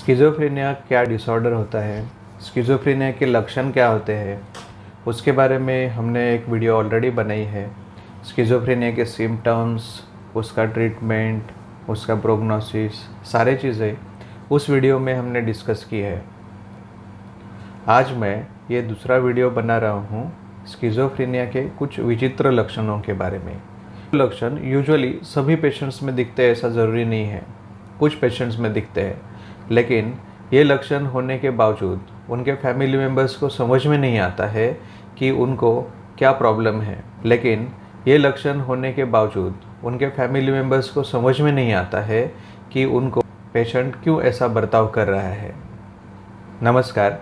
Schizophrenia क्या disorder होता है, स्किज़ोफ्रेनिया के लक्षण क्या होते हैं, उसके बारे में हमने एक वीडियो ऑलरेडी बनाई है। स्किज़ोफ्रेनिया के सिम्टम्स, उसका ट्रीटमेंट, उसका प्रोग्नोसिस, सारे चीज़ें उस वीडियो में हमने डिस्कस की है। आज मैं ये दूसरा वीडियो बना रहा हूँ स्किज़ोफ्रेनिया के कुछ विचित्र लक्षणों के बारे में। लक्षण यूजुअली सभी पेशेंट्स में दिखते हैं ऐसा ज़रूरी नहीं है, कुछ पेशेंट्स में दिखते हैं, लेकिन ये लक्षण होने के बावजूद उनके फैमिली मेम्बर्स को समझ में नहीं आता है कि उनको क्या प्रॉब्लम है। लेकिन ये लक्षण होने के बावजूद उनके फैमिली मेम्बर्स को समझ में नहीं आता है कि उनको पेशेंट क्यों ऐसा बर्ताव कर रहा है। नमस्कार,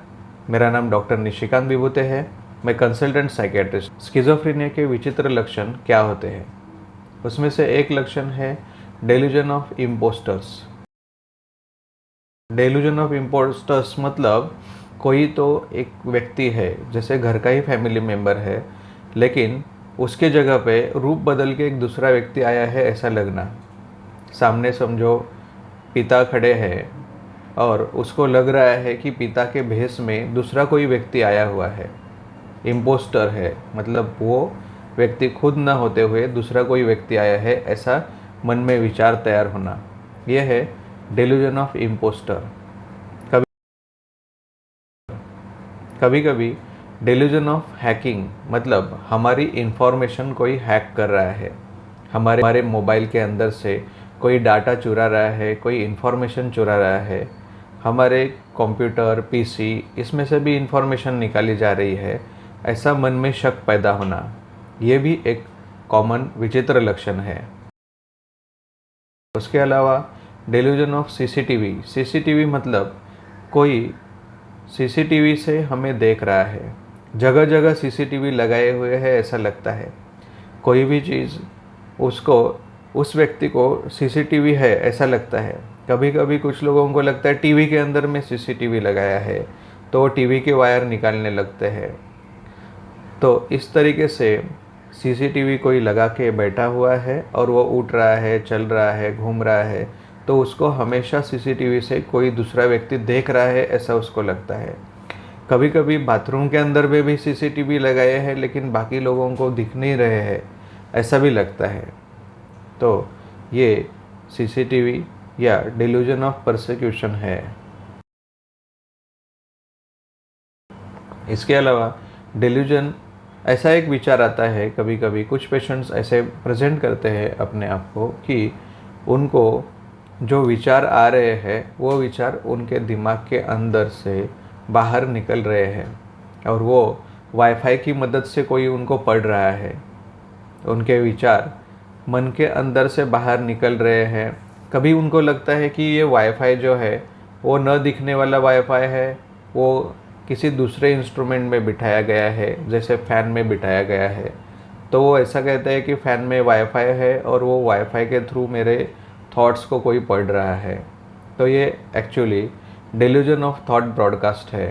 मेरा नाम डॉक्टर निशिकांत विभूते है। मैं कंसल्टेंट साइकियाट्रिस्ट। स्किज़ोफ्रेनिया के विचित्र लक्षण क्या होते हैं, उसमें से एक लक्षण है delusion of impostors. Delusion of impostors मतलब कोई तो एक व्यक्ति है, जैसे घर का ही फैमिली मेम्बर है, लेकिन उसके जगह पे रूप बदल के एक दूसरा व्यक्ति आया है ऐसा लगना। सामने समझो पिता खड़े हैं और उसको लग रहा है कि पिता के भेष में दूसरा कोई व्यक्ति आया हुआ है। इम्पोस्टर है मतलब वो व्यक्ति खुद न होते हुए दूसरा कोई व्यक्ति आया है, ऐसा मन में विचार तैयार होना, यह है डेल्यूजन ऑफ इम्पोस्टर। कभी कभी डेल्यूजन ऑफ हैकिंग मतलब हमारी इंफॉर्मेशन कोई हैक कर रहा है, हमारे मोबाइल के अंदर से कोई डाटा चुरा रहा है, कोई इंफॉर्मेशन चुरा रहा है, हमारे कंप्यूटर, पीसी, इसमें से भी इंफॉर्मेशन निकाली जा रही है, ऐसा मन में शक पैदा होना, ये भी एक कॉमन विचित्र लक्षण है। उसके अलावा डेल्यूजन ऑफ सीसीटीवी मतलब कोई सीसीटीवी से हमें देख रहा है, जगह जगह सीसीटीवी लगाए हुए हैं ऐसा लगता है। कोई भी चीज़ उसको, उस व्यक्ति को सीसीटीवी है ऐसा लगता है। कभी कभी कुछ लोगों को लगता है टीवी के अंदर में सीसीटीवी लगाया है, तो वो टीवी के वायर निकालने लगते हैं। तो इस तरीके से सीसीटीवी कोई लगा के बैठा हुआ है और वो उठ रहा है, चल रहा है, घूम रहा है, तो उसको हमेशा सीसीटीवी से कोई दूसरा व्यक्ति देख रहा है ऐसा उसको लगता है। कभी कभी बाथरूम के अंदर में भी सीसीटीवी लगाए हैं लेकिन बाकी लोगों को दिख नहीं रहे हैं ऐसा भी लगता है। तो ये सीसीटीवी या डेल्यूजन ऑफ परसिक्यूशन है। इसके अलावा डेल्यूजन, ऐसा एक विचार आता है, कभी कभी कुछ पेशेंट्स ऐसे प्रेजेंट करते हैं अपने आप को कि उनको जो विचार आ रहे हैं वो विचार उनके दिमाग के अंदर से बाहर निकल रहे हैं और वो वाईफाई की मदद से कोई उनको पढ़ रहा है। उनके विचार मन के अंदर से बाहर निकल रहे हैं। कभी उनको लगता है कि ये वाईफाई जो है वो न दिखने वाला वाईफाई है, वो किसी दूसरे इंस्ट्रूमेंट में बिठाया गया है, जैसे फ़ैन में बिठाया गया है। तो वो ऐसा कहते हैं कि फ़ैन में वाईफाई है और वो वाईफाई के थ्रू मेरे थॉट्स को कोई पढ़ रहा है। तो ये actually delusion of thought broadcast है।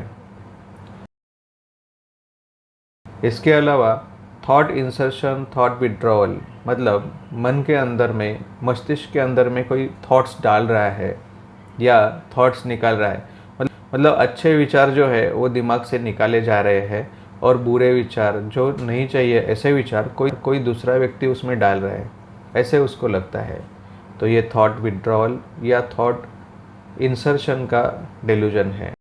इसके अलावा थॉट इंसर्शन, थॉट विड्रॉवल मतलब मन के अंदर में, मस्तिष्क के अंदर में कोई थॉट्स डाल रहा है या थॉट्स निकाल रहा है। मतलब अच्छे विचार जो है वो दिमाग से निकाले जा रहे हैं और बुरे विचार जो नहीं चाहिए ऐसे विचार कोई दूसरा व्यक्ति उसमें डाल रहा है, ऐसे उसको लगता है। तो ये थॉट विड्रॉवल या थॉट इंसर्शन का डेल्यूजन है।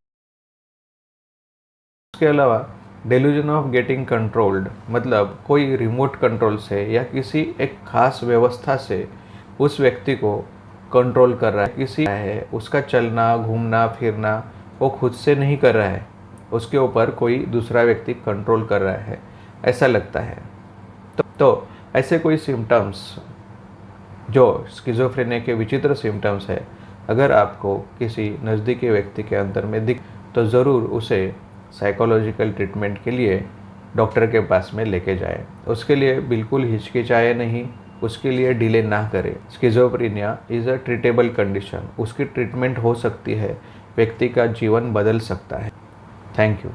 उसके अलावा डेल्यूजन ऑफ गेटिंग कंट्रोल्ड मतलब कोई रिमोट कंट्रोल से या किसी एक खास व्यवस्था से उस व्यक्ति को कंट्रोल कर रहा है। किसी है उसका चलना, घूमना, फिरना वो खुद से नहीं कर रहा है, उसके ऊपर कोई दूसरा व्यक्ति कंट्रोल कर रहा है ऐसा लगता है। तो ऐसे कोई सिम्टम्स जो स्किज़ोफ्रेनिया के विचित्र सिम्टम्स है, अगर आपको किसी नज़दीकी व्यक्ति के अंदर में दिख तो ज़रूर उसे साइकोलॉजिकल ट्रीटमेंट के लिए डॉक्टर के पास में लेके जाए। उसके लिए बिल्कुल हिचकिचाए नहीं, उसके लिए डिले ना करें। Schizophrenia is a treatable condition, उसकी ट्रीटमेंट हो सकती है, व्यक्ति का जीवन बदल सकता है। Thank you.